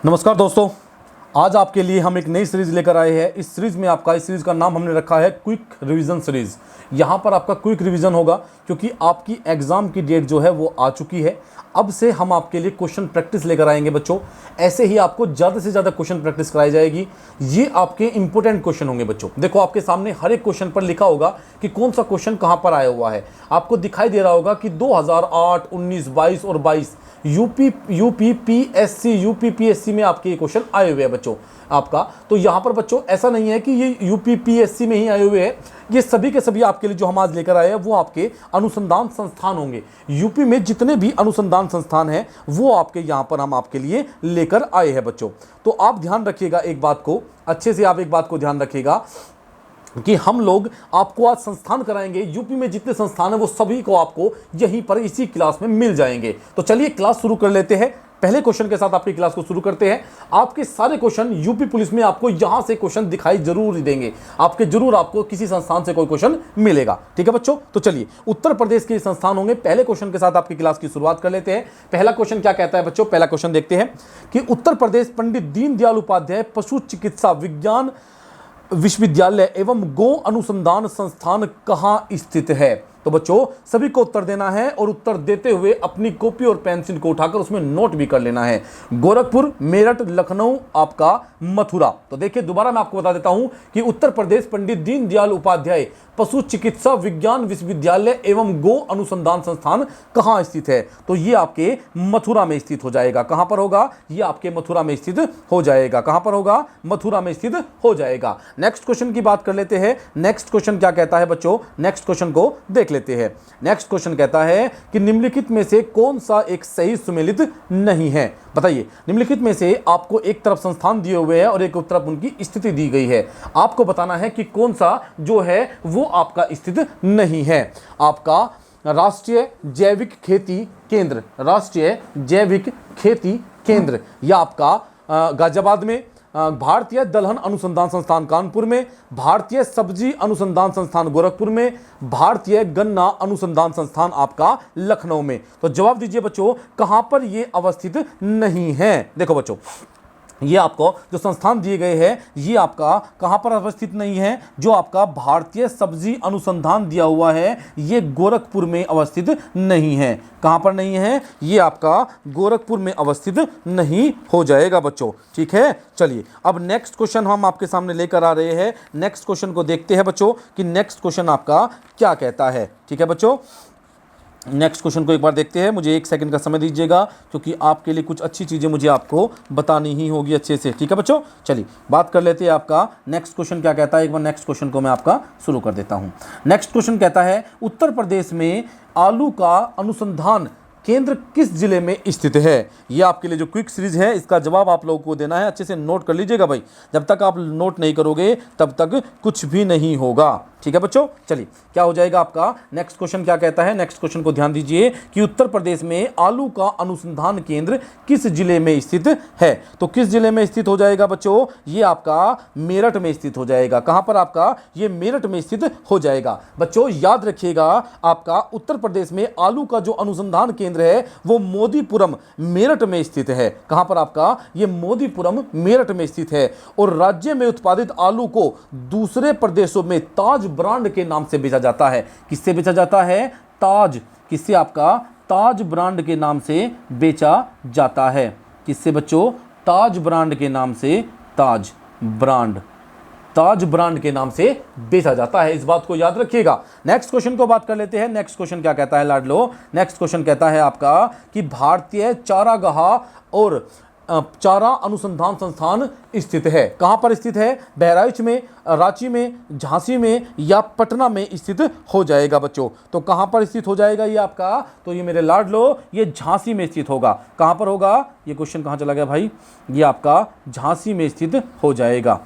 नमस्कार दोस्तों, आज आपके लिए हम एक नई सीरीज़ लेकर आए हैं। इस सीरीज़ का नाम हमने रखा है क्विक रिवीजन सीरीज़। यहाँ पर आपका क्विक रिवीजन होगा क्योंकि आपकी एग्ज़ाम की डेट जो है वो आ चुकी है। अब से हम आपके लिए क्वेश्चन प्रैक्टिस लेकर आएंगे बच्चों। ऐसे ही आपको ज़्यादा से ज़्यादा क्वेश्चन प्रैक्टिस कराई जाएगी। ये आपके इंपॉर्टेंट क्वेश्चन होंगे बच्चों। देखो, आपके सामने हर एक क्वेश्चन पर लिखा होगा कि कौन सा क्वेश्चन कहाँ पर आया हुआ है। आपको दिखाई दे रहा होगा कि 2008, 19, 22 और 22 यूपीपीएससी में आपके ये क्वेश्चन आए हुए हैं बच्चों आपका। तो यहाँ पर बच्चों ऐसा नहीं है कि ये यूपीपीएससी में ही आए हुए हैं। ये सभी के सभी आपके लिए जो हम आज लेकर आए हैं वो आपके अनुसंधान संस्थान होंगे। यूपी में जितने भी अनुसंधान संस्थान हैं वो आपके यहाँ पर हम आपके लिए लेकर आए हैं बच्चों। तो आप ध्यान रखिएगा एक बात को, अच्छे से आप एक बात को ध्यान रखिएगा कि हम लोग आपको आज संस्थान कराएंगे। यूपी में जितने संस्थान हैं वो सभी को आपको यहीं पर इसी क्लास में मिल जाएंगे। तो चलिए क्लास शुरू कर लेते हैं। पहले क्वेश्चन के साथ आपकी क्लास को शुरू करते हैं। आपके सारे क्वेश्चन यूपी पुलिस में आपको यहां से क्वेश्चन दिखाई जरूर देंगे। आपको किसी संस्थान से कोई क्वेश्चन मिलेगा। ठीक है बच्चों, तो चलिए उत्तर प्रदेश के संस्थान होंगे। पहले क्वेश्चन के साथ आपकी क्लास की शुरुआत कर लेते हैं। पहला क्वेश्चन क्या कहता है बच्चों? पहला क्वेश्चन देखते हैं कि उत्तर प्रदेश पंडित दीनदयाल उपाध्याय पशु चिकित्सा विज्ञान विश्वविद्यालय एवं गो अनुसंधान संस्थान कहां स्थित है? तो बच्चों सभी को उत्तर देना है और उत्तर देते हुए अपनी कॉपी और पेंसिल को उठाकर उसमें नोट भी कर लेना है। गोरखपुर, मेरठ, लखनऊ, आपका मथुरा। तो देखिए दोबारा मैं आपको बता देता हूं कि उत्तर प्रदेश पंडित दीनदयाल उपाध्याय पशु चिकित्सा विज्ञान विश्वविद्यालय एवं गो अनुसंधान संस्थान कहां स्थित है? तो ये आपके मथुरा में स्थित हो जाएगा। कहां पर होगा? ये आपके मथुरा में स्थित हो जाएगा। कहां पर होगा? मथुरा में स्थित हो जाएगा। नेक्स्ट क्वेश्चन की बात कर लेते हैं। नेक्स्ट क्वेश्चन क्या कहता है बच्चों? नेक्स्ट क्वेश्चन को देख लेते हैं। नेक्स्ट क्वेश्चन कहता है कि निम्नलिखित में से कौन सा एक सही सुमेलित नहीं है? बताइए, निम्नलिखित में से आपको एक तरफ संस्थान दिए हुए हैं और एक तरफ उनकी स्थिति दी गई है। आपको बताना है कि कौन सा जो है वो आपका स्थित नहीं है। आपका राष्ट्रीय जैविक खेती केंद्र, राष्ट्रीय जैविक खेती केंद्र या आपका गाजियाबाद में, भारतीय दलहन अनुसंधान संस्थान कानपुर में, भारतीय सब्जी अनुसंधान संस्थान गोरखपुर में, भारतीय गन्ना अनुसंधान संस्थान आपका लखनऊ में। तो जवाब दीजिए बच्चों, कहां पर ये अवस्थित नहीं है? देखो बच्चों, ये आपको जो संस्थान दिए गए हैं ये आपका कहां पर अवस्थित नहीं है? जो आपका भारतीय सब्जी अनुसंधान दिया हुआ है ये गोरखपुर में अवस्थित नहीं है। कहां पर नहीं है? ये आपका गोरखपुर में अवस्थित नहीं हो जाएगा बच्चों। ठीक है, चलिए अब नेक्स्ट क्वेश्चन हम आपके सामने लेकर आ रहे हैं। नेक्स्ट क्वेश्चन को देखते हैं बच्चों कि नेक्स्ट क्वेश्चन आपका क्या कहता है। ठीक है बच्चों, नेक्स्ट क्वेश्चन को एक बार देखते हैं। मुझे एक सेकंड का समय दीजिएगा क्योंकि आपके लिए कुछ अच्छी चीज़ें मुझे आपको बतानी ही होगी अच्छे से। ठीक है बच्चों, चलिए बात कर लेते हैं। आपका नेक्स्ट क्वेश्चन क्या कहता है? एक बार नेक्स्ट क्वेश्चन को मैं आपका शुरू कर देता हूं। नेक्स्ट क्वेश्चन कहता है उत्तर प्रदेश में आलू का अनुसंधान केंद्र किस जिले में स्थित है? ये आपके लिए जो क्विक सीरीज है इसका जवाब आप लोगों को देना है। अच्छे से नोट कर लीजिएगा भाई, जब तक आप नोट नहीं करोगे तब तक कुछ भी नहीं होगा। ठीक है बच्चों, चलिए क्या हो जाएगा आपका? नेक्स्ट क्वेश्चन क्या कहता है? नेक्स्ट क्वेश्चन को ध्यान दीजिए कि उत्तर प्रदेश में आलू का अनुसंधान केंद्र किस जिले में स्थित है? तो किस जिले में स्थित हो जाएगा बच्चों? ये आपका मेरठ में स्थित हो जाएगा। कहां पर आपका? ये मेरठ में स्थित हो जाएगा। बच्चों याद रखिएगा, आपका उत्तर प्रदेश में आलू का जो अनुसंधान केंद्र है वो मोदीपुरम मेरठ में स्थित है। कहां पर आपका? ये मोदीपुरम मेरठ में स्थित है। और राज्य में उत्पादित आलू को दूसरे प्रदेशों में ताज ब्रांड के नाम से बेचा जाता है। किससे बेचा जाता है? ताज। किससे? आपका ताज ब्रांड के नाम से बेचा जाता है। किससे बच्चों? ताज ब्रांड के नाम से, ताज ब्रांड के नाम से बेचा जाता है। इस बात को याद रखिएगा। नेक्स्ट क्वेश्चन को बात कर लेते हैं। नेक्स्ट क्वेश्चन क्या कहता है लाडलो? नेक्स्ट क्वेश्चन कहता है आपका कि भारतीय चारागाह और चारा अनुसंधान संस्थान स्थित है। कहां पर स्थित है? बहराइच में, रांची में, झांसी में या पटना में स्थित हो जाएगा बच्चों। तो कहां पर स्थित हो जाएगा ये आपका? तो ये मेरे लाडलो ये झांसी में स्थित होगा। कहां पर होगा? ये क्वेश्चन कहां चला गया भाई? ये आपका झांसी में स्थित हो जाएगा।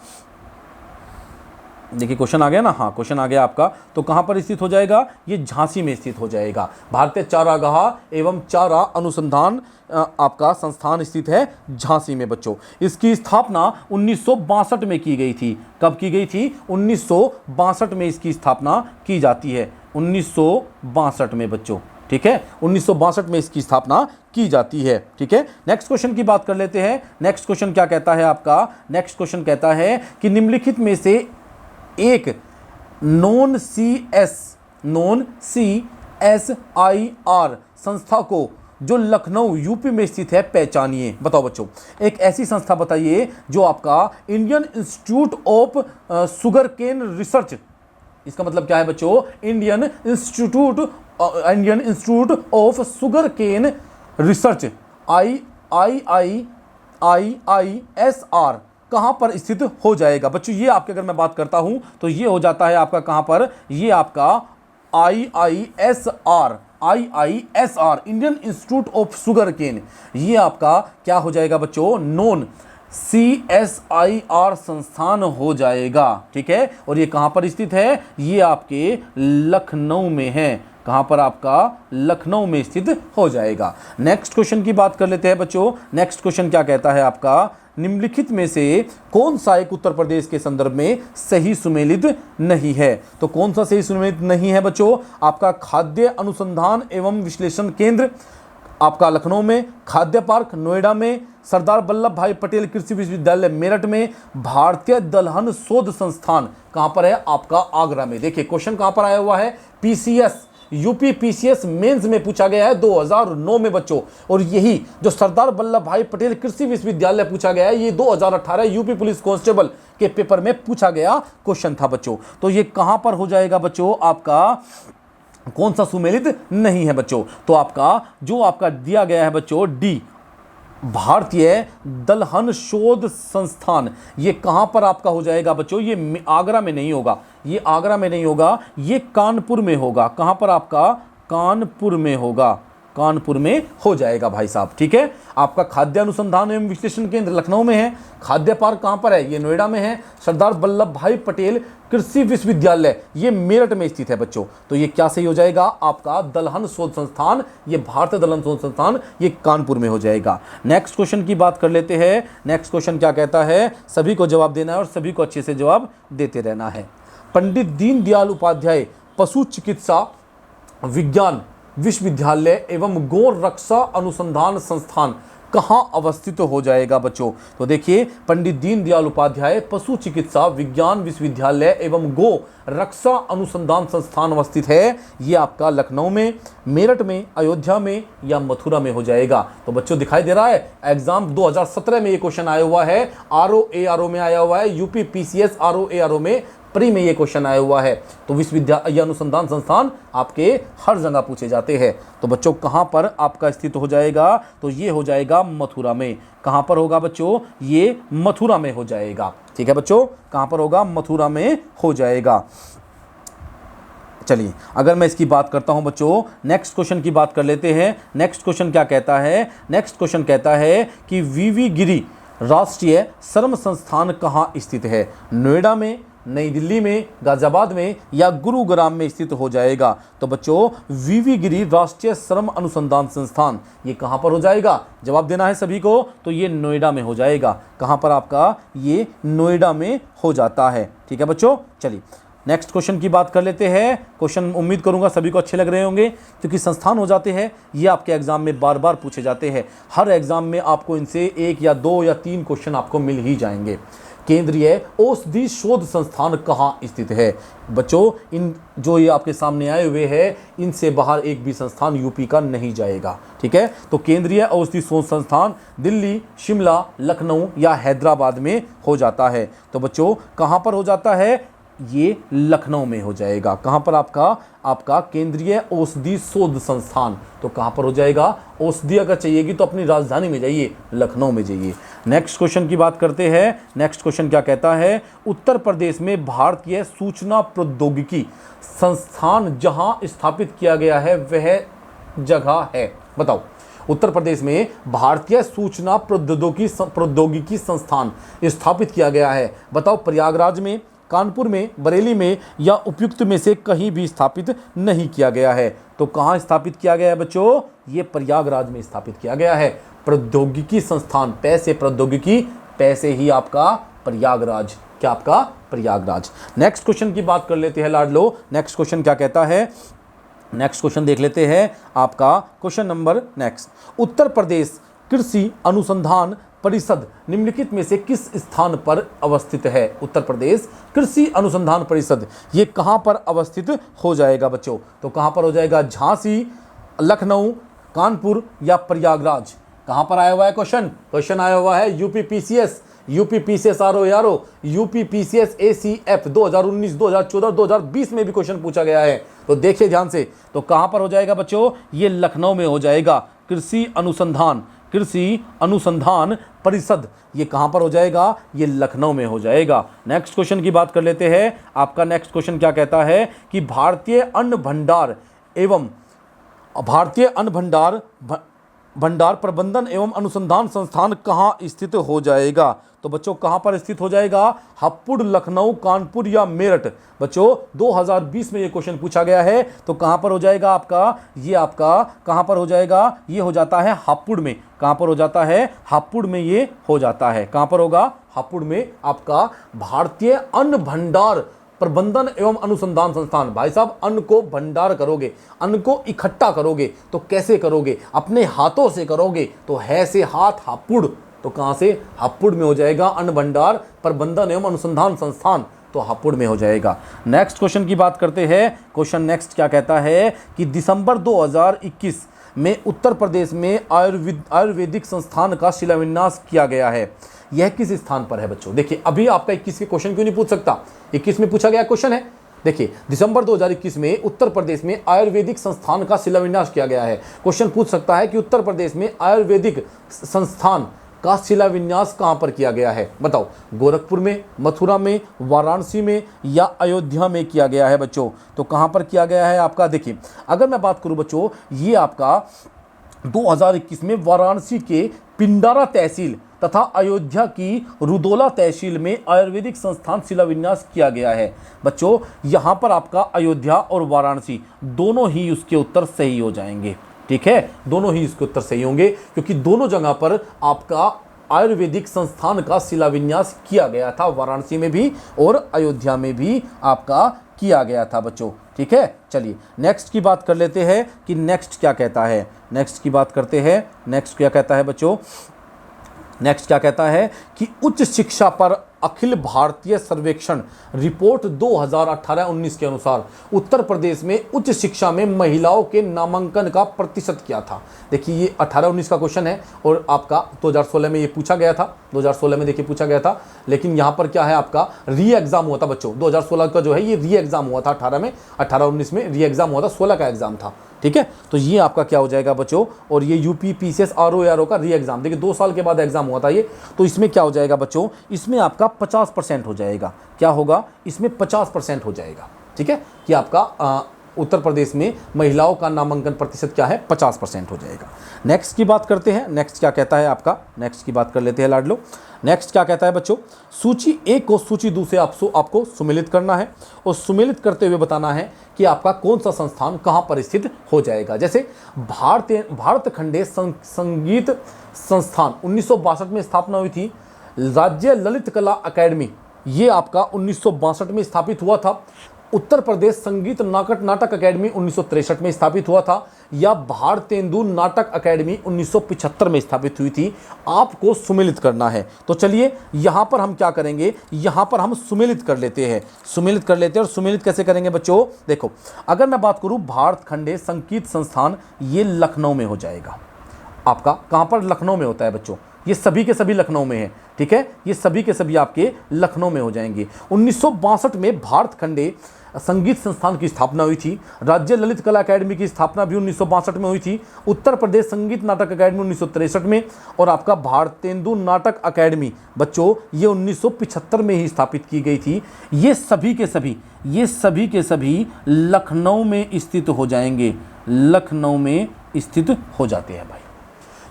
देखिए क्वेश्चन आ गया ना। हाँ, क्वेश्चन आ गया आपका। तो कहां पर स्थित हो जाएगा? ये झांसी में स्थित हो जाएगा। भारतीय चारागाह एवं चारा अनुसंधान आपका संस्थान स्थित है झांसी में बच्चों। इसकी स्थापना 1962 में की गई थी। कब की गई थी? 1962 में इसकी स्थापना की जाती है। 1962 में बच्चों ठीक है, 1962 में इसकी स्थापना की जाती है। ठीक है, नेक्स्ट क्वेश्चन की बात कर लेते हैं। नेक्स्ट क्वेश्चन क्या कहता है आपका? नेक्स्ट क्वेश्चन कहता है कि निम्नलिखित में से एक नॉन CSIR संस्था को जो लखनऊ यूपी में स्थित है पहचानिए। बताओ बच्चों, एक ऐसी संस्था बताइए जो आपका Indian institute of sugar cane research, इसका मतलब क्या है बच्चों? Indian institute of sugar cane research IISR कहां पर स्थित हो जाएगा बच्चों? ये आपके अगर मैं बात करता हूं तो ये हो जाता है आपका कहां पर? ये आपका IISR Indian institute of sugar cane, ये आपका क्या हो जाएगा बच्चों? नॉन CSIR संस्थान हो जाएगा। ठीक है, और ये कहां पर स्थित है? ये आपके लखनऊ में है। कहां पर? आपका लखनऊ में स्थित हो जाएगा। नेक्स्ट क्वेश्चन की बात कर लेते हैं बच्चों। नेक्स्ट क्वेश्चन क्या कहता है आपका? निम्नलिखित में से कौन सा एक उत्तर प्रदेश के संदर्भ में सही सुमेलित नहीं है? तो कौन सा सही सुमेलित नहीं है बच्चों? आपका खाद्य अनुसंधान एवं विश्लेषण केंद्र आपका लखनऊ में, खाद्य पार्क नोएडा में, सरदार वल्लभ भाई पटेल कृषि विश्वविद्यालय मेरठ में, भारतीय दलहन शोध संस्थान कहां पर है? आपका आगरा में। देखिए क्वेश्चन कहां पर आया हुआ है? PCS यूपी PCS मेंस में पूछा गया है 2009 में बच्चों, और यही जो सरदार वल्लभ भाई पटेल कृषि विश्वविद्यालय पूछा गया है, ये 2018 यूपी पुलिस कांस्टेबल के पेपर में पूछा गया क्वेश्चन था बच्चों। तो ये कहां पर हो जाएगा बच्चों? आपका कौन सा सुमेलित नहीं है बच्चों? तो आपका जो आपका दिया गया है बच्चों डी, भारतीय दलहन शोध संस्थान, ये कहां पर आपका हो जाएगा बच्चों? ये आगरा में नहीं होगा, ये आगरा में नहीं होगा, ये कानपुर में होगा। कहां पर? आपका कानपुर में होगा, कानपुर में हो जाएगा भाई साहब। ठीक है, आपका खाद्य अनुसंधान एवं विश्लेषण केंद्र लखनऊ में है, खाद्य पार्क कहां पर है? ये नोएडा में है, सरदार वल्लभ भाई पटेल कृषि विश्वविद्यालय ये मेरठ में स्थित है बच्चों। तो ये क्या सही हो जाएगा? आपका दलहन शोध संस्थान, ये भारतीय दलहन शोध संस्थान, ये कानपुर में हो जाएगा। नेक्स्ट क्वेश्चन की बात कर लेते हैं। नेक्स्ट क्वेश्चन क्या कहता है? सभी को जवाब देना है और सभी को अच्छे से जवाब देते रहना है। पंडित दीनदयाल उपाध्याय पशु चिकित्सा विज्ञान विश्वविद्यालय एवं गौ रक्षा अनुसंधान संस्थान कहां अवस्थित हो जाएगा बच्चों? तो देखिए, पंडित दीनदयाल उपाध्याय पशु चिकित्सा विज्ञान विश्वविद्यालय एवं गो रक्षा अनुसंधान संस्थान अवस्थित है। ये आपका लखनऊ में, मेरठ में, अयोध्या में या मथुरा में हो जाएगा। तो बच्चों दिखाई दे रहा है, एग्जाम 2017 में ये क्वेश्चन आया हुआ है, ROARO में आया हुआ है, यूपी PCS ROARO में प्री में ये क्वेश्चन आया हुआ है। तो विश्वविद्यालय अनुसंधान संस्थान आपके हर जगह पूछे जाते हैं। तो बच्चों कहां पर आपका स्थित हो जाएगा? तो ये हो जाएगा मथुरा में। कहां पर होगा बच्चों? ये मथुरा में हो जाएगा। ठीक है बच्चों, कहां पर होगा? मथुरा में हो जाएगा। चलिए अगर मैं इसकी बात करता हूं बच्चों, नेक्स्ट क्वेश्चन की बात कर लेते हैं। नेक्स्ट क्वेश्चन क्या कहता है? नेक्स्ट क्वेश्चन कहता है कि VV गिरी राष्ट्रीय श्रम संस्थान कहां स्थित है? नोएडा में, नई दिल्ली में, गाजियाबाद में या गुरुग्राम में स्थित हो जाएगा? तो बच्चों VV गिरी राष्ट्रीय श्रम अनुसंधान संस्थान ये कहां पर हो जाएगा? जवाब देना है सभी को। तो ये नोएडा में हो जाएगा। कहां पर आपका? ये नोएडा में हो जाता है। ठीक है बच्चों, चलिए नेक्स्ट क्वेश्चन की बात कर लेते हैं। क्वेश्चन उम्मीद करूंगा सभी को अच्छे लग रहे होंगे, क्योंकि संस्थान हो जाते हैं ये आपके एग्जाम में बार बार पूछे जाते हैं। हर एग्जाम में आपको इनसे 1 या 2 या 3 क्वेश्चन आपको मिल ही जाएंगे। केंद्रीय औषधि शोध संस्थान कहाँ स्थित है? बच्चों इन जो ये आपके सामने आए हुए हैं, इनसे बाहर एक भी संस्थान यूपी का नहीं जाएगा। ठीक है, तो केंद्रीय औषधि शोध संस्थान दिल्ली, शिमला, लखनऊ या हैदराबाद में हो जाता है। तो बच्चों कहाँ पर हो जाता है? ये लखनऊ में हो जाएगा। कहाँ पर? आपका केंद्रीय औषधि शोध संस्थान। तो कहाँ पर हो जाएगा? औषधि अगर चाहिएगी तो अपनी राजधानी में जाइए, लखनऊ में जाइए। नेक्स्ट क्वेश्चन की बात करते हैं। नेक्स्ट क्वेश्चन क्या कहता है? उत्तर प्रदेश में भारतीय सूचना प्रौद्योगिकी संस्थान जहां स्थापित किया गया है वह जगह है? बताओ, उत्तर प्रदेश में भारतीय सूचना प्रौद्योगिकी संस्थान स्थापित किया गया है, बताओ प्रयागराज में, कानपुर में, बरेली में या उपयुक्त में से कहीं भी स्थापित नहीं किया गया है? तो कहाँ स्थापित किया गया है बच्चों? ये प्रयागराज में स्थापित किया गया है। प्रौद्योगिकी संस्थान, पैसे प्रौद्योगिकी, पैसे ही आपका प्रयागराज। क्या आपका? प्रयागराज। नेक्स्ट क्वेश्चन की बात कर लेते हैं लाडलो। नेक्स्ट क्वेश्चन क्या कहता है? नेक्स्ट क्वेश्चन देख लेते हैं आपका question number next. Uttar Pradesh कृषि अनुसंधान परिषद निम्नलिखित में से किस स्थान पर अवस्थित है? उत्तर प्रदेश कृषि अनुसंधान परिषद ये कहां पर अवस्थित हो जाएगा बच्चों? तो कहां पर हो जाएगा? झांसी, लखनऊ, कानपुर या प्रयागराज? कहां पर आया हुआ है क्वेश्चन आया हुआ है यूपीपीसीएस आरओ यूपीपीसीएस एसीएफ 2019, 2014, 2020 में भी क्वेश्चन पूछा गया है। तो देखिए ध्यान से, तो कहां पर हो जाएगा बच्चों? ये लखनऊ में हो जाएगा। कृषि अनुसंधान परिषद ये कहां पर हो जाएगा? ये लखनऊ में हो जाएगा। नेक्स्ट क्वेश्चन की बात कर लेते हैं। आपका नेक्स्ट क्वेश्चन क्या कहता है कि भारतीय अन्न भंडार प्रबंधन एवं अनुसंधान संस्थान कहां स्थित हो जाएगा? तो बच्चों कहां पर स्थित हो जाएगा? हापुड़, लखनऊ, कानपुर या मेरठ? बच्चों 2020 में ये क्वेश्चन पूछा गया है। तो कहां पर हो जाएगा आपका? ये आपका कहां पर हो जाएगा? ये हो जाता है हापुड़ में। कहां पर हो जाता है? हापुड़ में ये हो जाता है। कहां पर होगा? हापुड़ में आपका भारतीय अन्न भंडार प्रबंधन एवं अनुसंधान संस्थान। भाई साहब अन्न को भंडार करोगे, अन्न को इकट्ठा करोगे तो कैसे करोगे? अपने हाथों से करोगे तो है से हाथ हापुड़। तो कहां से? हापुड़ में हो जाएगा अन्न भंडार प्रबंधन एवं अनुसंधान संस्थान, तो हापुड़ में हो जाएगा। नेक्स्ट क्वेश्चन की बात करते हैं। क्वेश्चन नेक्स्ट क्या कहता है कि दिसंबर 2021 में उत्तर प्रदेश में आयुर्वेदिक संस्थान का शिलान्यास किया गया है। यह किस स्थान पर है बच्चों? देखिए अभी आपका 21 के क्वेश्चन क्यों नहीं पूछ सकता? 21 में पूछा गया क्वेश्चन है। देखिए दिसंबर 2021 में उत्तर प्रदेश में आयुर्वेदिक संस्थान का शिलान्यास किया गया है। क्वेश्चन पूछ सकता है कि उत्तर प्रदेश में आयुर्वेदिक संस्थान का शिलान्यास कहां पर किया गया है? बताओ, गोरखपुर में, मथुरा में, वाराणसी में या अयोध्या में किया गया है बच्चों? तो कहां पर किया गया है आपका? देखिए अगर मैं बात करूं बच्चों, ये आपका 2021 में वाराणसी के पिंडारा तहसील तथा अयोध्या की रुदोला तहसील में आयुर्वेदिक संस्थान शिलान्यास किया गया है। बच्चों यहां पर आपका अयोध्या और वाराणसी दोनों ही उसके उत्तर सही हो जाएंगे। ठीक है, दोनों ही इसके उत्तर सही होंगे क्योंकि दोनों जगह पर आपका आयुर्वेदिक संस्थान का शिलान्यास किया गया था। वाराणसी में भी और अयोध्या में भी आपका किया गया था बच्चों। ठीक है, चलिए नेक्स्ट की बात कर लेते हैं कि नेक्स्ट क्या कहता है। नेक्स्ट की बात करते हैं। नेक्स्ट क्या कहता है बच्चों? नेक्स्ट क्या कहता है कि उच्च शिक्षा पर अखिल भारतीय सर्वेक्षण रिपोर्ट 2018-19 के अनुसार उत्तर प्रदेश में उच्च शिक्षा में महिलाओं के नामांकन का प्रतिशत क्या था? देखिए ये 18-19 का क्वेश्चन है और आपका 2016 में ये पूछा गया था। 2016 में देखिए पूछा गया था, लेकिन यहाँ पर क्या है आपका री एग्जाम हुआ था बच्चों। 2016 का जो है ये री एग्जाम हुआ था, 18-19 में री एग्जाम हुआ था, 16 का एग्जाम था। ठीक है, तो ये आपका क्या हो जाएगा बच्चों? और ये यूपीपीसीएस आरओ का री एग्जाम, देखिए 2 साल के बाद एग्जाम हुआ था ये। तो इसमें क्या हो जाएगा बच्चों? इसमें आपका 50% हो जाएगा। क्या होगा? इसमें 50% हो जाएगा। ठीक है, कि आपका उत्तर प्रदेश में महिलाओं का नामांकन प्रतिशत क्या है? 50% हो जाएगा। नेक्स्ट की बात करते हैं। नेक्स्ट क्या कहता है आपका? नेक्स्ट की बात कर लेते हैं लाडलो। नेक्स्ट क्या कहता है बच्चों? सूची 1 को सूची 2 से आपको सुमेलित करना है और सुमेलित करते हुए बताना है कि आपका कौन सा संस्थान कहां पर स्थित हो जाएगा। जैसे भारत खंडे संगीत संस्थान 1962 में स्थापना हुई थी। राज्य ललित कला अकेडमी ये आपका 1962 में स्थापित हुआ था। उत्तर प्रदेश संगीत नाटक अकेडमी 1963 में स्थापित हुआ था, या भारतेंदु नाटक अकेडमी 1975 में स्थापित हुई थी। आपको सुमेलित करना है। तो चलिए यहां पर हम क्या करेंगे? यहां पर हम सुमेलित कर लेते हैं। सुमेलित कर लेते हैं। और सुमेलित कैसे करेंगे बच्चों? देखो अगर मैं बात करूं भारत खंडे संगीत संस्थान ये लखनऊ में हो जाएगा। आपका कहां पर? लखनऊ में होता है बच्चों। ये सभी के सभी लखनऊ में है। ठीक है, ये सभी के सभी आपके लखनऊ में हो जाएंगे। 1962 में भारत खंडे संगीत संस्थान की स्थापना हुई थी। राज्य ललित कला अकेडमी की स्थापना भी 1962 में हुई थी। उत्तर प्रदेश संगीत नाटक अकेडमी 1963 में, और आपका भारतेंदु नाटक अकेडमी बच्चों ये 1975 में ही स्थापित की गई थी। ये सभी के सभी लखनऊ में स्थित हो जाएंगे। लखनऊ में स्थित हो जाते हैं भाई।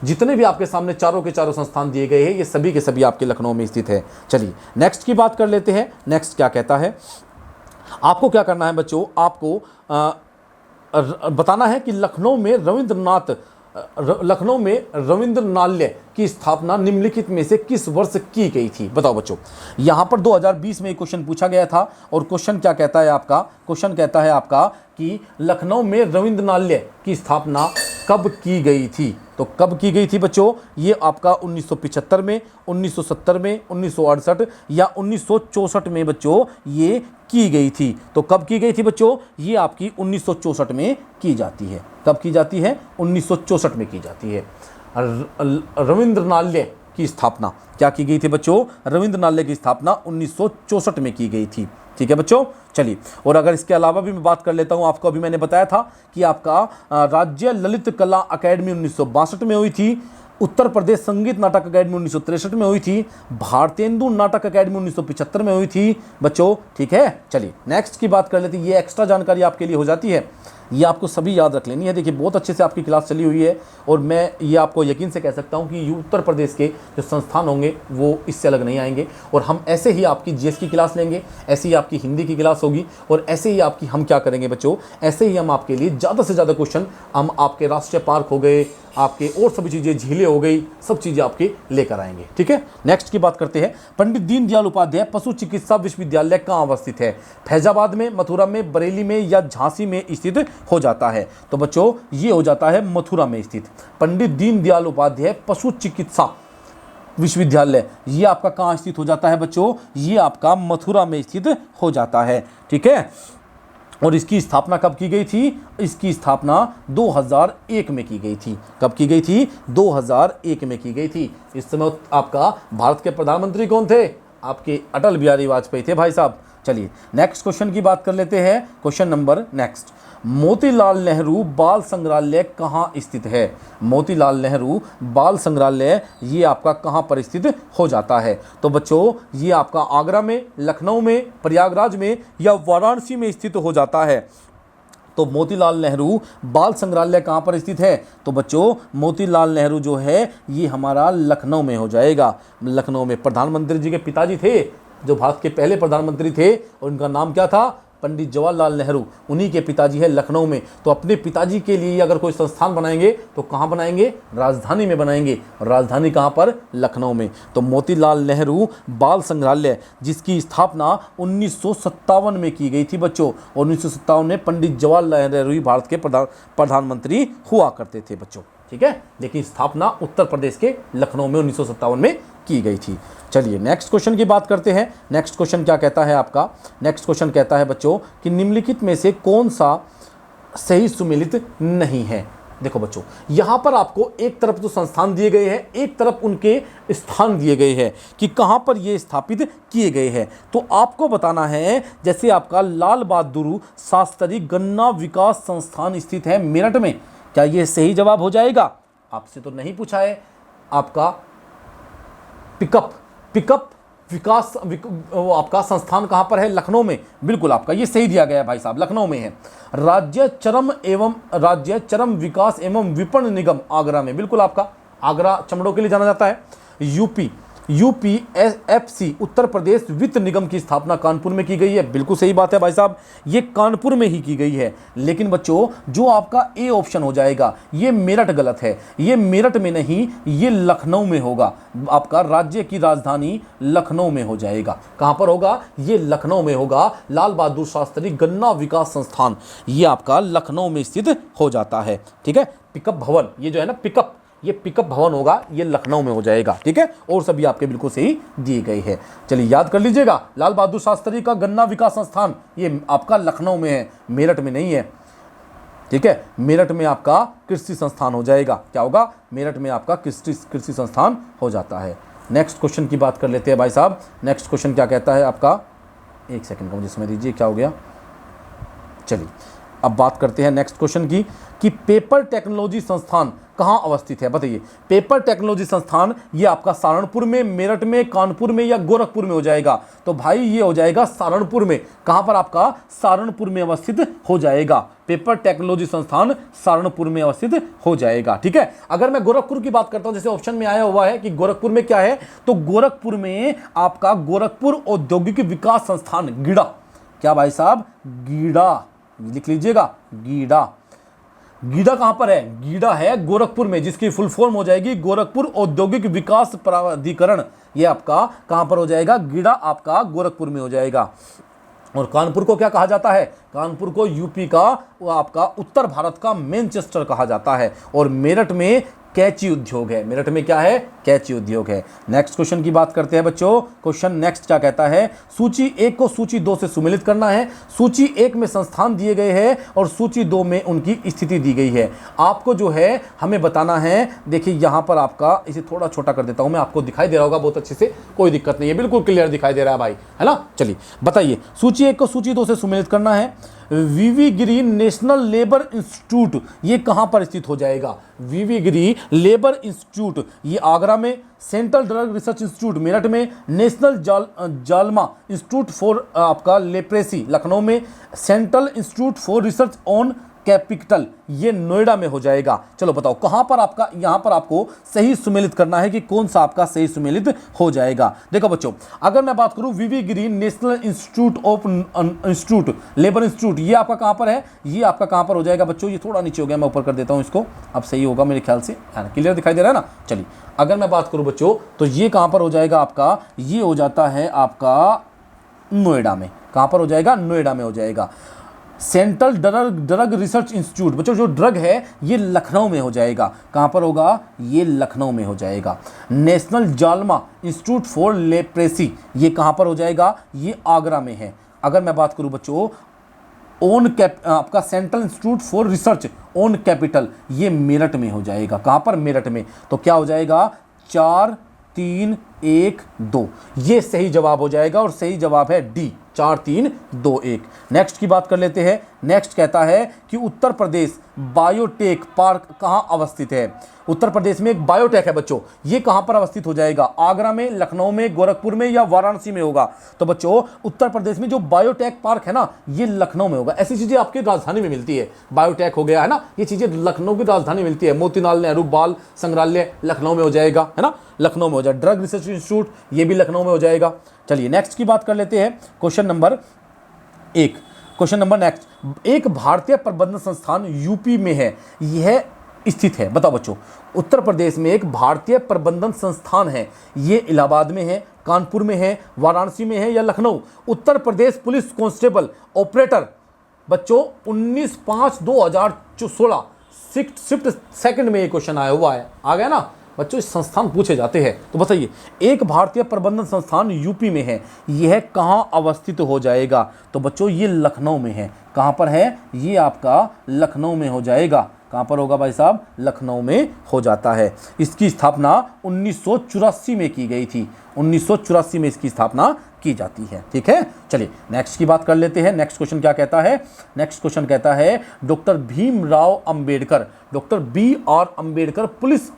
जितने भी आपके सामने चारों के चारों संस्थान दिए गए हैं ये सभी के सभी आपके लखनऊ में स्थित है। चलिए नेक्स्ट की बात कर लेते हैं। नेक्स्ट क्या कहता है? आपको क्या करना है बच्चों? आपको बताना है कि लखनऊ में रविंद्रनाथ लखनऊ में रविंद्रनालय की स्थापना निम्नलिखित में से किस वर्ष की गई थी? बताओ बच्चों। यहां पर 2020 में क्वेश्चन पूछा गया था और क्वेश्चन क्या कहता है आपका? क्वेश्चन कहता है आपका कि लखनऊ में रविंद्रनालय की स्थापना कब की गई थी? तो कब की गई थी बच्चों? ये आपका 1975 में, 1970 में, 1968 या 1964 में बच्चों ये की गई थी। तो कब की गई थी बच्चों? ये आपकी 1964 में की जाती है। कब की जाती है? 1964 में की जाती है। रविंद्रनालय की स्थापना क्या की गई थी बच्चों? रविंद्रनालय की स्थापना 1964 में की गई थी। ठीक है बच्चों, चलिए। और अगर इसके अलावा भी मैं बात कर लेता हूं, आपको अभी मैंने बताया था कि आपका राज्य ललित कला अकेडमी 1962 में हुई थी, उत्तर प्रदेश संगीत नाटक अकेडमी 1963 में हुई थी, भारतेंदु नाटक अकेडमी 1975 में हुई थी बच्चों। ठीक है, चलिए नेक्स्ट की बात कर लेते हैं। ये एक्स्ट्रा जानकारी आपके लिए हो जाती है, ये आपको सभी याद रख लेनी है। देखिए बहुत अच्छे से आपकी क्लास चली हुई है और मैं ये आपको यकीन से कह सकता हूँ कि उत्तर प्रदेश के जो संस्थान होंगे वो इससे अलग नहीं आएंगे। और हम ऐसे ही आपकी जीएस की क्लास लेंगे, ऐसे ही आपकी हिंदी की क्लास होगी और ऐसे ही आपकी हम क्या करेंगे बच्चों, ऐसे ही हम आपके लिए ज़्यादा से ज़्यादा क्वेश्चन हम आपके राष्ट्रीय पार्क हो गए, आपके और सभी चीज़ें, झीलें हो गई, सब चीज़ें आपके लेकर आएंगे। ठीक है, नेक्स्ट की बात करते हैं। पंडित दीनदयाल उपाध्याय पशु चिकित्सा विश्वविद्यालय कहाँ अवस्थित है? फैजाबाद में, मथुरा में, बरेली में या झांसी में स्थित हो जाता है? तो बच्चों ये हो जाता है मथुरा में स्थित। पंडित दीनदयाल उपाध्याय पशु चिकित्सा विश्वविद्यालय ये आपका कहाँ स्थित हो जाता है बच्चों? ये आपका मथुरा में स्थित हो जाता है। ठीक है, और इसकी स्थापना कब की गई थी? इसकी स्थापना 2001 में की गई थी। कब की गई थी? 2001 में की गई थी। इस समय आपका भारत के प्रधानमंत्री कौन थे? आपके अटल बिहारी वाजपेयी थे भाई साहब। चलिए नेक्स्ट क्वेश्चन की बात कर लेते हैं। Question number next, Motilal Nehru बाल संग्रहालय कहाँ स्थित है? मोतीलाल नेहरू बाल संग्रहालय ये आपका कहाँ पर स्थित हो जाता है? तो बच्चों ये आपका आगरा में, लखनऊ में, प्रयागराज में या वाराणसी में स्थित हो जाता है। तो मोतीलाल नेहरू बाल संग्रहालय कहाँ पर स्थित है? तो बच्चों मोतीलाल नेहरू जो है ये हमारा लखनऊ में हो जाएगा। लखनऊ में प्रधानमंत्री जी के पिताजी थे, जो भारत के पहले प्रधानमंत्री थे, और उनका नाम क्या था? पंडित जवाहरलाल नेहरू। उन्हीं के पिताजी है लखनऊ में। तो अपने पिताजी के लिए अगर कोई संस्थान बनाएंगे तो कहाँ बनाएंगे? राजधानी में बनाएंगे। और राजधानी कहाँ पर? लखनऊ में। तो मोतीलाल नेहरू बाल संग्रहालय जिसकी स्थापना 1957 में की गई थी बच्चों, और 1957 में पंडित जवाहरलाल नेहरू ही भारत के प्रधानमंत्री हुआ करते थे बच्चों। ठीक है, लेकिन स्थापना उत्तर प्रदेश के लखनऊ में 1957 में की गई थी। चलिए नेक्स्ट क्वेश्चन की बात करते हैं। नेक्स्ट क्वेश्चन क्या कहता है आपका? नेक्स्ट क्वेश्चन कहता है बच्चों कि निम्नलिखित में से कौन सा सही सुमेलित नहीं है? देखो बच्चों यहां पर आपको एक तरफ तो संस्थान दिए गए हैं, एक तरफ उनके स्थान दिए गए हैं कि कहां पर ये स्थापित किए गए हैं। तो आपको बताना है, जैसे आपका लाल बहादुर शास्त्री गन्ना विकास संस्थान स्थित है मेरठ में, क्या ये सही जवाब हो जाएगा? आपसे तो नहीं पूछा है। आपका पिकअप विकास आपका संस्थान कहां पर है? लखनऊ में। बिल्कुल आपका ये सही दिया गया है भाई साहब, लखनऊ में है। राज्य चरम विकास एवं विपणन निगम आगरा में। बिल्कुल आपका आगरा चमड़ों के लिए जाना जाता है। यूपीएफसी उत्तर प्रदेश वित्त निगम की स्थापना कानपुर में की गई है। बिल्कुल सही बात है भाई साहब, ये कानपुर में ही की गई है। लेकिन बच्चों जो आपका ए ऑप्शन हो जाएगा ये मेरठ गलत है। ये मेरठ में नहीं, ये लखनऊ में होगा। आपका राज्य की राजधानी लखनऊ में हो जाएगा। कहां पर होगा? ये लखनऊ में होगा। लाल बहादुर शास्त्री गन्ना विकास संस्थान ये आपका लखनऊ में स्थित हो जाता है। ठीक है, पिकअप भवन ये जो है ना पिकअप, ये पिकअप भवन होगा, ये लखनऊ में हो जाएगा। ठीक है, और सभी आपके बिल्कुल सही दिए गए हैं। चलिए याद कर लीजिएगा, लाल बहादुर शास्त्री का गन्ना विकास संस्थान ये आपका लखनऊ में है, मेरठ में नहीं है। ठीक है, मेरठ में आपका कृषि संस्थान हो जाएगा। क्या होगा? मेरठ में आपका कृषि संस्थान हो जाता है। नेक्स्ट क्वेश्चन की बात कर लेते हैं भाई साहब। नेक्स्ट क्वेश्चन क्या कहता है आपका? एक सेकंड का मुझे समय दीजिए, क्या हो गया? चलिए अब बात करते हैं नेक्स्ट क्वेश्चन की कि पेपर टेक्नोलॉजी संस्थान कहाँ अवस्थित है? बताइए। पेपर टेक्नोलॉजी संस्थान ये आपका सहारनपुर में, मेरठ में, कानपुर में या गोरखपुर में हो जाएगा? तो भाई ये हो जाएगा सहारनपुर में। कहाँ पर? आपका सहारनपुर में अवस्थित हो जाएगा। पेपर टेक्नोलॉजी संस्थान सहारनपुर में अवस्थित हो जाएगा। ठीक है, अगर मैं गोरखपुर की बात करता हूं, जैसे ऑप्शन में आया हुआ है कि गोरखपुर में क्या है, तो गोरखपुर में आपका गोरखपुर औद्योगिक विकास संस्थान गीडा। क्या भाई साहब? गीडा लिख लीजिएगा, गीडा। गीडा कहां पर है? गीडा है गोरखपुर में, जिसकी फुल फॉर्म हो जाएगी गोरखपुर औद्योगिक विकास प्राधिकरण। ये आपका कहां पर हो जाएगा? गीडा आपका गोरखपुर में हो जाएगा। और कानपुर को क्या कहा जाता है? कानपुर को यूपी का, वो आपका उत्तर भारत का मैनचेस्टर कहा जाता है। और मेरठ में कैंची उद्योग है। मेरठ में क्या है? कैंची उद्योग है। नेक्स्ट क्वेश्चन की बात करते हैं बच्चों। क्वेश्चन नेक्स्ट क्या कहता है? सूची 1 को सूची 2 से सुमेलित करना है। सूची 1 में संस्थान दिए गए हैं और सूची 2 में उनकी स्थिति दी गई है। आपको जो है हमें बताना है। देखिए यहाँ पर आपका, इसे थोड़ा छोटा कर देता हूँ मैं, आपको दिखाई दे रहा होगा बहुत अच्छे से, कोई दिक्कत नहीं है, बिल्कुल क्लियर दिखाई दे रहा है भाई, है ना। चलिए बताइए, सूची 1 को सूची 2 से सुमेलित करना है। वीवी गिरी नेशनल लेबर इंस्टीट्यूट ये कहां पर स्थित हो जाएगा? वीवी गिरी लेबर इंस्टीट्यूट ये आगरा में, central drug research institute Meerut में, नेशनल जालमा इंस्टीट्यूट फॉर आपका लेप्रेसी लखनऊ में, central institute for research on capital ये नोएडा में हो जाएगा। चलो बताओ कहां पर आपका, यहां पर आपको सही सुमेलित करना है कि कौन सा आपका सही सुमेलित हो जाएगा। देखो बच्चों, अगर मैं बात करूं V V Giri national institute of institute labour institute, ये आपका कहां पर है? ये आपका कहां पर हो जाएगा बच्चों? ये थोड़ा नीचे हो गया, मैं ऊपर कर देता हूं इसको, अब सही होगा मेरे ख्याल से, है ना, क्लियर दिखाई दे रहा है ना। चलिए अगर मैं बात करूं बच्चों, तो ये कहां पर हो जाएगा आपका? ये हो जाता है आपका नोएडा में। कहां पर हो जाएगा? नोएडा में हो जाएगा। सेंट्रल ड्रग रिसर्च इंस्टीट्यूट बच्चों, जो ड्रग है ये लखनऊ में हो जाएगा। कहां पर होगा? ये लखनऊ में हो जाएगा। नेशनल जालमा इंस्टीट्यूट फॉर लेप्रेसी ये कहां पर हो जाएगा? ये आगरा में है। अगर मैं बात करूं बच्चों, आपका central institute for research on capital ये मेरठ में हो जाएगा। कहां पर? मेरठ में। तो क्या हो जाएगा? 4 3 1 2 ये सही जवाब हो जाएगा और सही जवाब है डी, 4 3 2 1। नेक्स्ट की बात कर लेते हैं। नेक्स्ट कहता है कि उत्तर प्रदेश बायोटेक पार्क कहां अवस्थित है? उत्तर प्रदेश में एक बायोटेक है बच्चों, ये कहां पर अवस्थित हो जाएगा? आगरा में, लखनऊ में, गोरखपुर में या वाराणसी में होगा? तो बच्चों उत्तर प्रदेश में जो बायोटेक पार्क है ना, ये लखनऊ में होगा। ऐसी चीजें आपकी राजधानी में मिलती है, बायोटेक हो गया है ना, ये चीजें लखनऊ की राजधानी मिलती है। मोतीलाल नेहरू बाल संग्रहालय लखनऊ में हो जाएगा, है ना, लखनऊ में हो जाएगा। ड्रग रिसर्च इंस्टीट्यूट ये भी लखनऊ में हो जाएगा। चलिए नेक्स्ट की बात कर लेते हैं। Question number 1, question number next, एक भारतीय प्रबंधन संस्थान यूपी में है, यह स्थित है। बताओ बच्चों, उत्तर प्रदेश में एक भारतीय प्रबंधन संस्थान है, ये इलाहाबाद में है, कानपुर में है, वाराणसी में है या लखनऊ? उत्तर प्रदेश पुलिस कांस्टेबल ऑपरेटर बच्चों 19/5/2016 शिफ्ट सेकंड में ये क्वेश्चन आया हुआ है, आ गया ना बच्चों, इस संस्थान पूछे जाते हैं। तो बताइए, एक भारतीय प्रबंधन संस्थान यूपी में है, यह कहां अवस्थित हो जाएगा? तो बच्चों ये लखनऊ में है। कहां पर है? ये आपका लखनऊ में हो जाएगा। कहां पर होगा भाई साहब? लखनऊ में हो जाता है। इसकी स्थापना 1984 में की गई थी। 1984 में इसकी स्थापना की जाती है। ठीक है, चलिए नेक्स्ट की बात कर लेते हैं। नेक्स्ट क्वेश्चन क्या कहता है? नेक्स्ट क्वेश्चन कहता है doctor Bhimrao Ambedkar, doctor BR Ambedkar police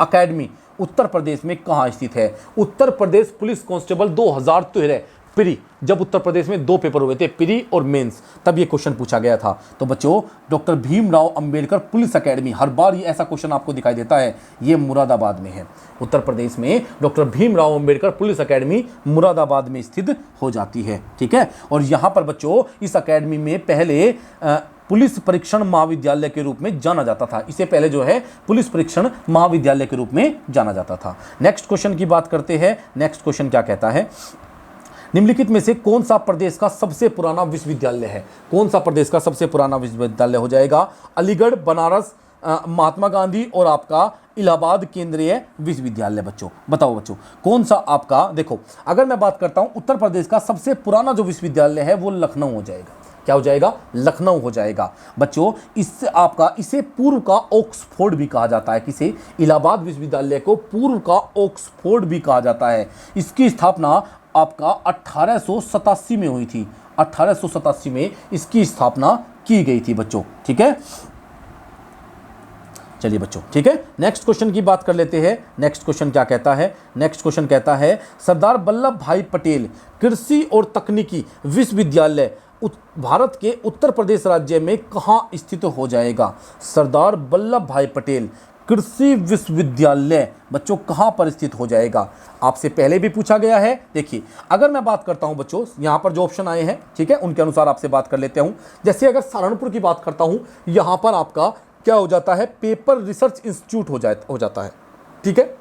academy Uttar Pradesh में कहां स्थित है? Uttar Pradesh police constable 2013 pre, जब उत्तर प्रदेश में 2 पेपर हुए थे, प्री और मेंस, तब ये क्वेश्चन पूछा गया था। तो बच्चों doctor Bhimrao Ambedkar police academy, हर बार ये ऐसा क्वेश्चन आपको दिखाई देता है, ये मुरादाबाद में है। उत्तर प्रदेश में doctor Bhimrao Ambedkar police academy Moradabad में स्थित हो जाती है। ठीक है, और यहाँ पर बच्चों इस अकेडमी में पहले पुलिस परीक्षण महाविद्यालय के रूप में जाना जाता था। इससे पहले जो है पुलिस परीक्षण महाविद्यालय के रूप में जाना जाता था। नेक्स्ट क्वेश्चन की बात करते हैं। नेक्स्ट क्वेश्चन क्या कहता है? निम्नलिखित में से कौन सा प्रदेश का सबसे पुराना विश्वविद्यालय है? कौन सा प्रदेश का सबसे पुराना विश्वविद्यालय हो जाएगा? अलीगढ़, बनारस, महात्मा गांधी और आपका इलाहाबाद केंद्रीय विश्वविद्यालय। बच्चों बताओ बच्चों, कौन सा आपका, देखो अगर मैं बात करता हूं उत्तर प्रदेश का सबसे पुराना जो विश्वविद्यालय है वो लखनऊ हो जाएगा। क्या हो जाएगा? लखनऊ हो जाएगा। बच्चों इससे आपका, इसे पूर्व का ऑक्सफोर्ड भी कहा जाता है। किसे? इलाहाबाद विश्वविद्यालय को पूर्व का ऑक्सफोर्ड भी कहा जाता है। इसकी स्थापना आपका 1887 में हुई थी। 1887 में इसकी स्थापना की गई थी बच्चों। ठीक है, चलिए बच्चों, ठीक है, नेक्स्ट क्वेश्चन की बात कर लेते हैं। नेक्स्ट क्वेश्चन क्या कहता है? नेक्स्ट क्वेश्चन कहता है सरदार वल्लभ भाई पटेल कृषि और तकनीकी विश्वविद्यालय भारत के उत्तर प्रदेश राज्य में कहाँ स्थित हो जाएगा? सरदार वल्लभ भाई पटेल कृषि विश्वविद्यालय बच्चों कहां पर स्थित हो जाएगा? आपसे पहले भी पूछा गया है। देखिए, अगर मैं बात करता हूं बच्चों, यहां पर जो ऑप्शन आए हैं, ठीक है, उनके अनुसार आपसे बात कर लेते हूं। जैसे अगर सहारनपुर की बात करता हूं, यहां पर आपका क्या हो जाता है, पेपर रिसर्च इंस्टीट्यूट हो जाता है, ठीक है।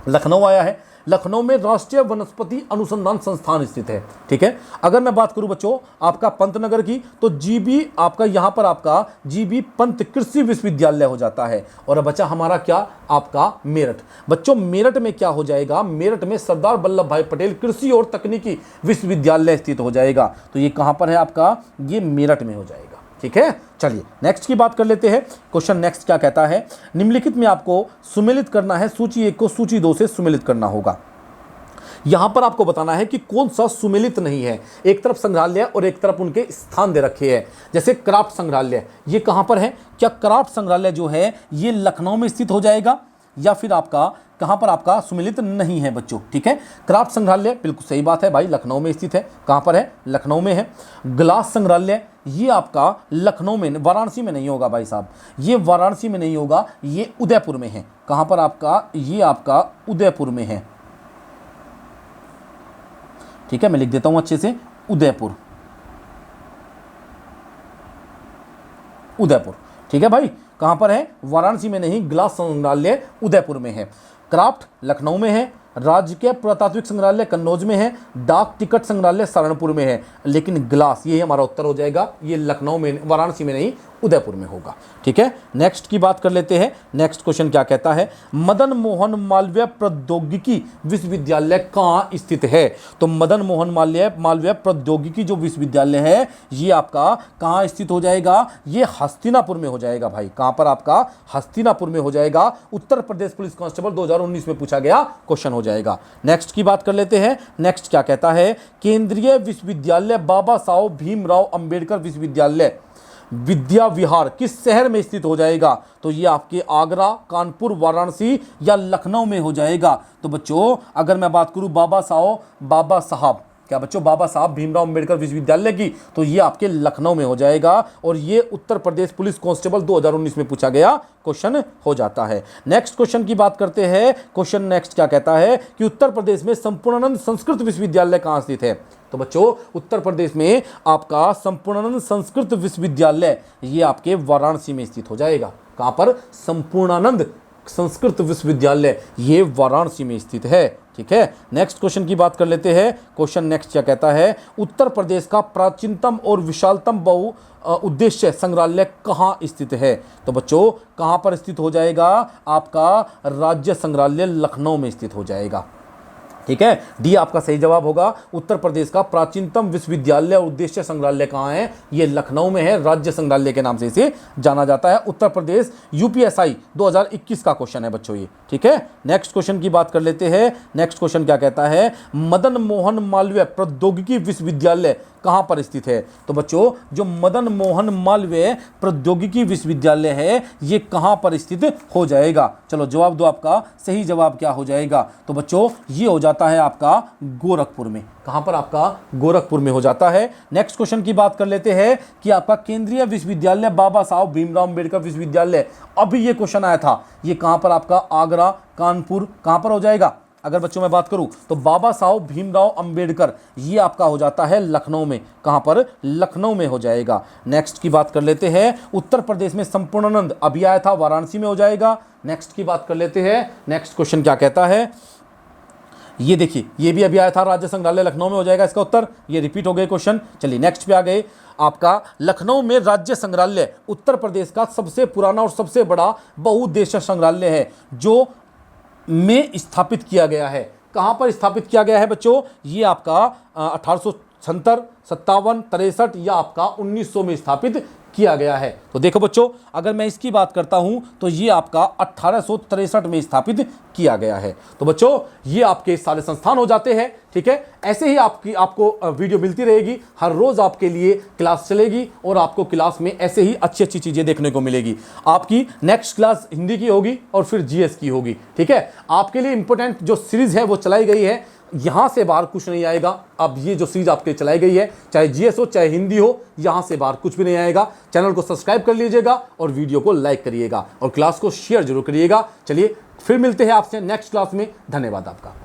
लखनऊ आया है, लखनऊ में राष्ट्रीय वनस्पति अनुसंधान संस्थान स्थित है, ठीक है। अगर मैं बात करूं बच्चों आपका पंतनगर की, तो जीबी आपका यहां पर आपका जीबी पंत कृषि विश्वविद्यालय हो जाता है। और बच्चा हमारा क्या, आपका मेरठ। बच्चों मेरठ में क्या हो जाएगा, मेरठ में सरदार वल्लभ भाई पटेल कृषि और तकनीकी विश्वविद्यालय स्थित हो जाएगा। तो ये कहां पर है आपका, ये मेरठ में हो जाएगा, ठीक है। चलिए नेक्स्ट की बात कर लेते हैं। क्वेश्चन नेक्स्ट क्या कहता है, निम्नलिखित में आपको सुमेलित करना है, सूची 1 को सूची 2 से सुमेलित करना होगा। यहां पर आपको बताना है कि कौन सा सुमेलित नहीं है। एक तरफ संग्रहालय और एक तरफ उनके स्थान दे रखे हैं। जैसे क्राफ्ट संग्रहालय, ये कहां पर है? क्या क्राफ्ट संग्रहालय जो है ये लखनऊ में स्थित हो जाएगा या फिर आपका कहां पर आपका सुमेलित नहीं है बच्चों, ठीक है। क्राफ्ट संग्रहालय बिल्कुल सही बात है भाई, लखनऊ में स्थित है। कहां पर है? लखनऊ में है। ग्लास संग्रहालय ये आपका लखनऊ में, वाराणसी में नहीं होगा भाई साहब, ये वाराणसी में नहीं होगा, ये उदयपुर में है। कहां पर आपका, ये आपका उदयपुर में है, ठीक है। मैं लिख देता हूं अच्छे से, उदयपुर, उदयपुर, ठीक है भाई। कहां पर है? वाराणसी में नहीं, ग्लास संग्रहालय उदयपुर में है। क्राफ्ट लखनऊ में है, राज्य पुरातात्विक संग्रहालय कन्नौज में है, डाक टिकट संग्रहालय सहारनपुर में है, लेकिन ग्लास ये हमारा उत्तर हो जाएगा, ये लखनऊ में, वाराणसी में नहीं, उदयपुर में होगा, ठीक है। नेक्स्ट की बात कर लेते हैं। नेक्स्ट क्वेश्चन क्या कहता है, मदन मोहन मालवीय प्रौद्योगिकी विश्वविद्यालय कहाँ स्थित है? तो मदन मोहन मालवीय प्रौद्योगिकी जो विश्वविद्यालय है ये आपका कहाँ स्थित हो जाएगा? ये हस्तिनापुर में हो जाएगा भाई। कहाँ पर आपका? हस्तिनापुर में हो जाएगा। उत्तर प्रदेश पुलिस कांस्टेबल 2019 में पूछा गया क्वेश्चन हो जाएगा। नेक्स्ट की बात कर लेते हैं। नेक्स्ट क्या कहता है, केंद्रीय विश्वविद्यालय बाबा साहब भीमराव अंबेडकर विश्वविद्यालय विद्या विहार किस शहर में स्थित हो जाएगा? तो ये आपके आगरा, कानपुर, वाराणसी या लखनऊ में हो जाएगा। तो बच्चों अगर मैं बात करूं बाबा साहब क्या बच्चों, बाबा साहब भीमराव अंबेडकर विश्वविद्यालय की, तो ये आपके लखनऊ में हो जाएगा। और ये उत्तर प्रदेश पुलिस कांस्टेबल 2019 में पूछा गया क्वेश्चन हो जाता है। नेक्स्ट क्वेश्चन की बात करते हैं। क्वेश्चन नेक्स्ट क्या कहता है कि उत्तर प्रदेश में संपूर्णानंद संस्कृत विश्वविद्यालय कहां स्थित है? तो बच्चों उत्तर प्रदेश में आपका संपूर्णानंद संस्कृत विश्वविद्यालय ये आपके वाराणसी में स्थित हो जाएगा। कहां पर? संपूर्णानंद संस्कृत विश्वविद्यालय ये वाराणसी में स्थित है, ठीक है। नेक्स्ट क्वेश्चन की बात कर लेते हैं। क्वेश्चन नेक्स्ट क्या कहता है, उत्तर प्रदेश का प्राचीनतम और विशालतम बहु उद्देश्य संग्रहालय कहाँ स्थित है? तो बच्चों कहाँ पर स्थित हो जाएगा? आपका राज्य संग्रहालय लखनऊ में स्थित हो जाएगा, ठीक है। डी आपका सही जवाब होगा। उत्तर प्रदेश का प्राचीनतम विश्वविद्यालय और उद्देश्य संग्रहालय कहाँ है? ये लखनऊ में है, राज्य संग्रहालय के नाम से इसे जाना जाता है। उत्तर प्रदेश यूपीएसआई 2021 का क्वेश्चन है बच्चों ये, ठीक है। नेक्स्ट क्वेश्चन की बात कर लेते हैं। नेक्स्ट क्वेश्चन क्या कहता है, मदन मोहन मालवीय प्रौद्योगिकी विश्वविद्यालय कहाँ पर स्थित है? तो बच्चों जो मदन मोहन मालवीय प्रौद्योगिकी विश्वविद्यालय है ये कहाँ पर स्थित हो जाएगा? चलो जवाब दो, आपका सही जवाब क्या हो जाएगा? तो बच्चों ये हो जाता है आपका गोरखपुर में। कहां पर? आपका गोरखपुर में हो जाता है। नेक्स्ट क्वेश्चन की बात कर लेते हैं कि आपका केंद्रीय विश्वविद्यालय बाबा साहब भीमराव अंबेडकर विश्वविद्यालय, अभी ये क्वेश्चन आया था, ये कहां पर आपका आगरा, कानपुर, कहां पर हो जाएगा? अगर बच्चों मैं बात करूं तो बाबा साहब भीमराव अंबेडकर ये आपका हो जाता है लखनऊ में। कहां पर? लखनऊ में हो जाएगा। नेक्स्ट की बात कर लेते हैं। उत्तर प्रदेश में संपूर्णानंद अभी आया था, वाराणसी में हो जाएगा। नेक्स्ट की बात कर लेते हैं। नेक्स्ट क्वेश्चन क्या कहता है, ये देखिए ये भी अभी आया था, राज्य संग्रहालय लखनऊ में हो जाएगा इसका उत्तर। ये रिपीट हो गए क्वेश्चन। चलिए नेक्स्ट पे आ गए। आपका लखनऊ में राज्य संग्रहालय उत्तर प्रदेश का सबसे पुराना और सबसे बड़ा बहुउद्देश्य संग्रहालय है जो में स्थापित किया गया है। कहां पर स्थापित किया गया है बच्चों? ये आपका 1876, 57, 63 या आपका 1900 में स्थापित किया गया है। तो देखो बच्चों अगर मैं इसकी बात करता हूं तो ये आपका 1863 में स्थापित किया गया है। तो बच्चों ये आपके सारे संस्थान हो जाते हैं, ठीक है। ऐसे ही आपको वीडियो मिलती रहेगी, हर रोज आपके लिए क्लास चलेगी और आपको क्लास में ऐसे ही अच्छी अच्छी चीजें देखने को मिलेगी। आपकी नेक्स्ट क्लास हिंदी की होगी और फिर जीएस की होगी, ठीक है। आपके लिए इंपॉर्टेंट जो सीरीज है वो चलाई गई है यहां से बाहर कुछ नहीं आएगा। अब ये जो सीरीज आपके चलाई गई है, चाहे जीएस हो चाहे हिंदी हो, यहां से बाहर कुछ भी नहीं आएगा। चैनल को सब्सक्राइब कर लीजिएगा और वीडियो को लाइक करिएगा और क्लास को शेयर जरूर करिएगा। चलिए फिर मिलते हैं आपसे नेक्स्ट क्लास में। धन्यवाद आपका।